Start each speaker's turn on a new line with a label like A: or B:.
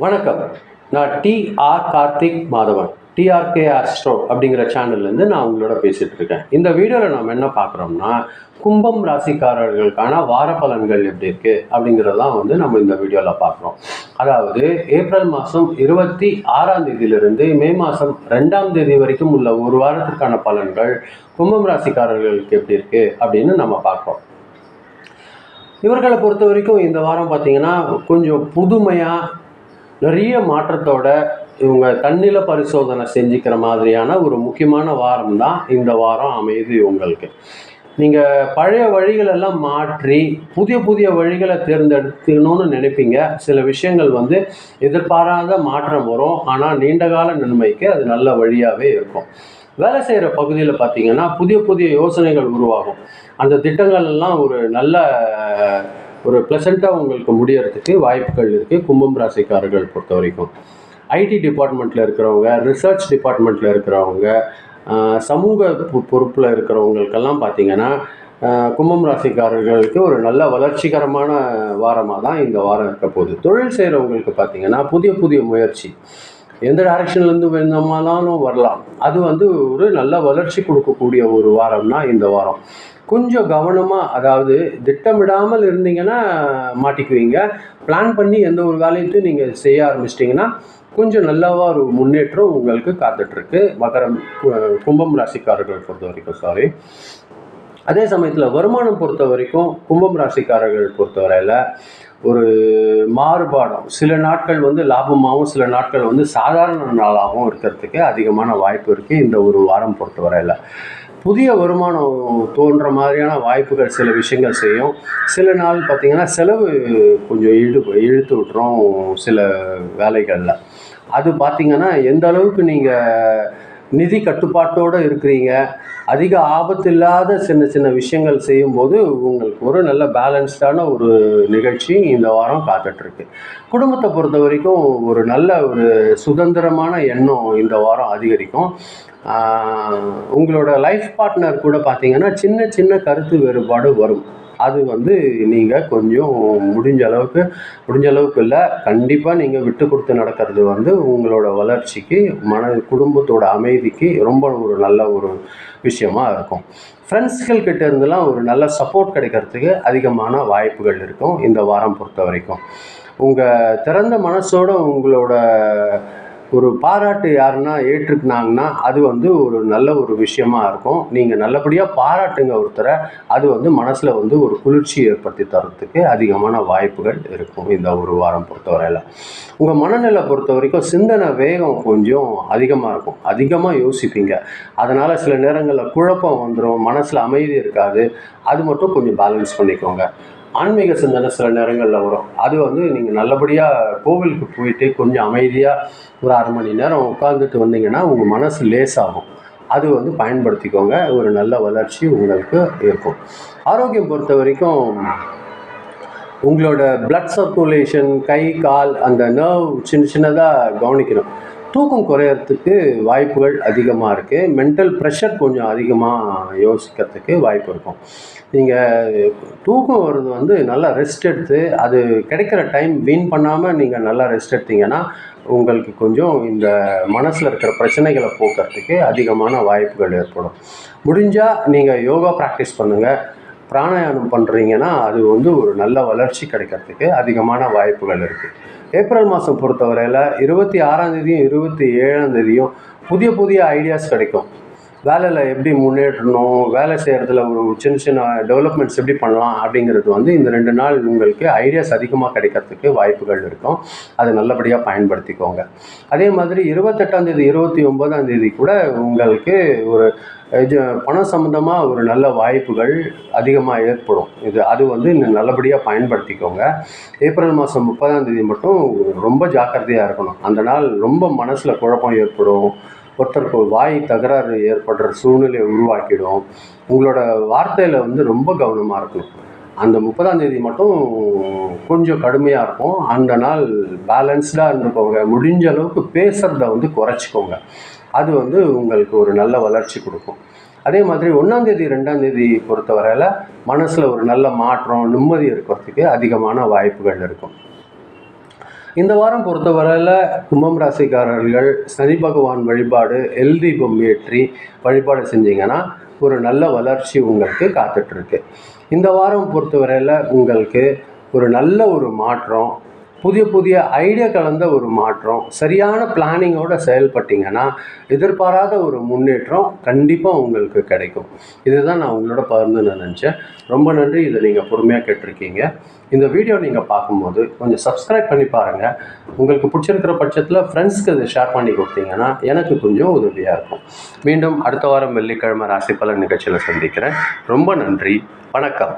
A: வணக்கம். நான் T R Karthik Madhavan, T R K astro அப்படிங்கிற சேனல்லேருந்து நான் உங்களோட பேசிகிட்டு இருக்கேன். இந்த வீடியோவில் நம்ம என்ன பார்க்குறோம்னா, கும்பம் ராசிக்காரர்களுக்கான வார பலன்கள் எப்படி இருக்குது அப்படிங்கிறதான் நம்ம இந்த வீடியோவில் பார்க்குறோம். அதாவது ஏப்ரல் மாதம் 26ஆம் தேதியிலிருந்து மே மாதம் 2ஆம் தேதி வரைக்கும் உள்ள ஒரு வாரத்திற்கான பலன்கள் கும்பம் ராசிக்காரர்களுக்கு எப்படி இருக்குது அப்படின்னு நம்ம பார்க்குறோம். இவர்களை பொறுத்த வரைக்கும் இந்த வாரம் பார்த்தீங்கன்னா கொஞ்சம் புதுமையாக நிறைய மாற்றத்தோட இவங்க தன்னில பரிசோதனை செஞ்சுக்கிற மாதிரியான ஒரு முக்கியமான வாரம் தான் இந்த வாரம் அமையுது. உங்களுக்கு நீங்கள் பழைய வழிகளெல்லாம் மாற்றி புதிய புதிய வழிகளை தேர்ந்தெடுக்கணும்னு நினைப்பீங்க. சில விஷயங்கள் எதிர்பாராத மாற்றம் வரும், ஆனால் நீண்டகால நன்மைக்கு அது நல்ல வழியாகவே இருக்கும். வேலை செய்கிற பகுதியில் பார்த்தீங்கன்னா புதிய புதிய யோசனைகள் உருவாகும். அந்த திட்டங்கள் எல்லாம் ஒரு நல்ல ஒரு ப்ளசண்ட்டாக உங்களுக்கு முடியறதுக்கு வாய்ப்புகள் இருக்குது. கும்பம் ராசிக்காரர்கள் பொறுத்த வரைக்கும் ஐடி டிபார்ட்மெண்ட்டில் இருக்கிறவங்க, ரிசர்ச் டிபார்ட்மெண்ட்டில் இருக்கிறவங்க, சமூக பொறுப்பில் இருக்கிறவங்களுக்கெல்லாம் பார்த்திங்கன்னா கும்பம் ராசிக்காரர்களுக்கு ஒரு நல்ல வளர்ச்சிகரமான வாரமாக தான் இந்த வாரம் இருக்க போகுது. தொழில் செய்கிறவங்களுக்கு பார்த்திங்கன்னா புதிய புதிய முயற்சி எந்த டைரக்ஷன்லேருந்து வேணுமானாலும் வரலாம். அது ஒரு நல்ல வளர்ச்சி கொடுக்கக்கூடிய ஒரு வாரம்னா இந்த வாரம். கொஞ்சம் கவனமாக, அதாவது திட்டமிடாமல் இருந்தீங்கன்னா மாட்டிக்குவீங்க. பிளான் பண்ணி எந்த ஒரு வேலையத்தையும் நீங்கள் செய்ய ஆரம்பிச்சிட்டிங்கன்னா கொஞ்சம் நல்லாவா ஒரு முன்னேற்றம் உங்களுக்கு காத்துட்ருக்கு கும்பம் ராசிக்காரர்கள் பொறுத்த வரைக்கும். அதே சமயத்தில் வருமானம் பொறுத்த வரைக்கும் கும்பம் ராசிக்காரர்கள் பொறுத்தவரையில் ஒரு மாறுபாடும், சில நாட்கள் லாபமாகவும் சில நாட்கள் சாதாரண நாளாகவும் இருக்கிறதுக்கு அதிகமான வாய்ப்பு இருக்குது. இந்த ஒரு வாரம் பொறுத்தவரையில் புதிய வருமானம் தோன்ற மாதிரியான வாய்ப்புகள் சில விஷயங்கள் செய்யும். சில நாள் பார்த்திங்கன்னா செலவு கொஞ்சம் இழுத்து விட்டுரும் சில வேலைகளில். அது பார்த்திங்கன்னா எந்த அளவுக்கு நீங்கள் நிதி கட்டுப்பாட்டோடு இருக்கிறீங்க, அதிக ஆபத்து இல்லாத சின்ன சின்ன விஷயங்கள் செய்யும்போது உங்களுக்கு ஒரு நல்ல பேலன்ஸ்டான ஒரு நிகழ்ச்சி இந்த வாரம் காத்துட்ருக்கு. குடும்பத்தை பொறுத்த வரைக்கும் ஒரு நல்ல ஒரு சுதந்திரமான எண்ணம் இந்த வாரம் அதிகரிக்கும். உங்களோட லைஃப் பார்ட்னர் கூட பார்த்தீங்கன்னா சின்ன சின்ன கருத்து வேறுபாடு வரும். அது நீங்கள் கொஞ்சம் முடிஞ்ச அளவுக்கு இல்லை, கண்டிப்பாக நீங்கள் விட்டு கொடுத்து நடக்கிறது உங்களோட வளர்ச்சிக்கு, குடும்பத்தோட அமைதிக்கு ரொம்ப ஒரு நல்ல ஒரு விஷயமா இருக்கும். ஃப்ரெண்ட்ஸ்கள் கிட்ட இருந்தெல்லாம் ஒரு நல்ல சப்போர்ட் கிடைக்கிறதுக்கு அதிகமான வாய்ப்புகள் இருக்கும் இந்த வாரம் பொறுத்த வரைக்கும். உங்கள் திறந்த மனசோட உங்களோட ஒரு பாராட்டு யாருன்னா ஏற்றுக்குனாங்கன்னா அது ஒரு நல்ல ஒரு விஷயமா இருக்கும். நீங்கள் நல்லபடியாக பாராட்டுங்க ஒருத்தரை, அது மனசில் ஒரு குளிர்ச்சி ஏற்படுத்தி தரத்துக்கு அதிகமான வாய்ப்புகள் இருக்கும் இந்த ஒரு வாரம் பொறுத்தவரையில். உங்கள் மனநிலை பொறுத்த வரைக்கும் சிந்தனை வேகம் கொஞ்சம் அதிகமாக இருக்கும், அதிகமாக யோசிப்பீங்க. அதனால் சில நேரங்களில் குழப்பம் வந்துடும், மனசில் அமைதி இருக்காது. அது மட்டும் கொஞ்சம் பேலன்ஸ் பண்ணிக்கோங்க. ஆன்மீக சிந்தனை சில நேரங்களில் வரும். அது நீங்கள் நல்லபடியாக கோவிலுக்கு போயிட்டு கொஞ்சம் அமைதியாக ஒரு 1/2 மணி நேரம் உட்காந்துட்டு வந்தீங்கன்னா உங்கள் மனசு லேசாகும். அது பயன்படுத்திக்கோங்க. ஒரு நல்ல வளர்ச்சி உங்களுக்கு இருக்கும். ஆரோக்கியம் பொறுத்த வரைக்கும் உங்களோட பிளட் சர்க்குலேஷன், கை கால், அந்த நர்வ் சின்னதாக கவனிக்கணும். தூக்கம் குறையறதுக்கு வாய்ப்புகள் அதிகமாக இருக்குது. மென்டல் ப்ரெஷர் கொஞ்சம் அதிகமாக யோசிக்கிறதுக்கு வாய்ப்பு இருக்கும். நீங்கள் தூக்கம் வருது நல்லா ரெஸ்ட் எடுத்து, அது கிடைக்கிற டைம் வீண் பண்ணாமல் நீங்கள் நல்லா ரெஸ்ட் எடுத்தீங்கன்னா உங்களுக்கு கொஞ்சம் இந்த மனசில் இருக்கிற பிரச்சனைகளை போக்குறதுக்கு அதிகமான வாய்ப்புகள் ஏற்படும். முடிஞ்சால் நீங்கள் யோகா ப்ராக்டிஸ் பண்ணுங்கள், பிராணாயாமம் பண்ணுறீங்கன்னா அது ஒரு நல்ல வளர்ச்சி கிடைக்கிறதுக்கு அதிகமான வாய்ப்புகள் இருக்குது. ஏப்ரல் மாதம் பொறுத்தவரையில் 26ஆம் தேதியும் 27ஆம் தேதியும் புதிய புதிய ஐடியாஸ் கிடைக்கும். வேலையில் எப்படி முன்னேற்றணும், வேலை செய்கிறதுல ஒரு சின்ன சின்ன டெவலப்மெண்ட்ஸ் எப்படி பண்ணலாம் அப்படிங்கிறது இந்த 2 நாள் உங்களுக்கு ஐடியாஸ் அதிகமாக கிடைக்கிறதுக்கு வாய்ப்புகள் இருக்கும். அதை நல்லபடியாக பயன்படுத்திக்கோங்க. அதே மாதிரி 28ஆம் தேதி 29ஆம் தேதி கூட உங்களுக்கு ஒரு பணம் சம்மந்தமாக ஒரு நல்ல வாய்ப்புகள் அதிகமாக ஏற்படும். அது இன்னும் நல்லபடியாக பயன்படுத்திக்கோங்க. ஏப்ரல் மாதம் 30ஆம் தேதி மட்டும் ரொம்ப ஜாக்கிரதையாக இருக்கணும். அந்த நாள் ரொம்ப மனசில் குழப்பம் ஏற்படும், ஒருத்தருக்கு வாய் தகராறு ஏற்படுற சூழ்நிலையை உருவாக்கிடும். உங்களோட வார்த்தையில் ரொம்ப கவனமாக இருக்கணும். அந்த 30ஆம் தேதி மட்டும் கொஞ்சம் கடுமையாக இருக்கும். அந்த நாள் பேலன்ஸ்டாக இருந்துக்கோங்க. முடிஞ்ச அளவுக்கு பேசுகிறத குறைச்சிக்கோங்க. அது உங்களுக்கு ஒரு நல்ல வளர்ச்சி கொடுக்கும். அதே மாதிரி 1ஆம் தேதி 2ஆம் தேதி பொறுத்தவரையில் மனசில் ஒரு நல்ல மாற்றம், நிம்மதி இருக்கிறதுக்கு அதிகமான வாய்ப்புகள் இருக்கும். இந்த வாரம் பொறுத்தவரையில் கும்பம் ராசிக்காரர்கள் சனி பகவான் வழிபாடு, எல் தீபம் ஏற்றி வழிபாடு செஞ்சீங்கன்னா ஒரு நல்ல வளர்ச்சி உங்களுக்கு காத்துட்ருக்கு. இந்த வாரம் பொறுத்தவரையில் உங்களுக்கு ஒரு நல்ல ஒரு மாற்றம், புதிய புதிய ஐடியா கலந்த ஒரு மாற்றம், சரியான பிளானிங்கோடு செயல்பட்டிங்கன்னா எதிர்பாராத ஒரு முன்னேற்றம் கண்டிப்பாக உங்களுக்கு கிடைக்கும். இதுதான் நான் உங்களோட பகிர்ந்து நினச்சேன். ரொம்ப நன்றி. இதை நீங்கள் பொறுமையாக கேட்டிருக்கீங்க. இந்த வீடியோ நீங்கள் பார்க்கும்போது கொஞ்சம் சப்ஸ்கிரைப் பண்ணி பாருங்கள். உங்களுக்கு பிடிச்சிருக்கிற பட்சத்தில் ஃப்ரெண்ட்ஸ்க்கு இதை ஷேர் பண்ணி கொடுத்தீங்கன்னா எனக்கு கொஞ்சம் உதவியாக இருக்கும். மீண்டும் அடுத்த வாரம் வெள்ளிக்கிழமை ராசி பலன் நிகழ்ச்சியில் சந்திக்கிறேன். ரொம்ப நன்றி. வணக்கம்.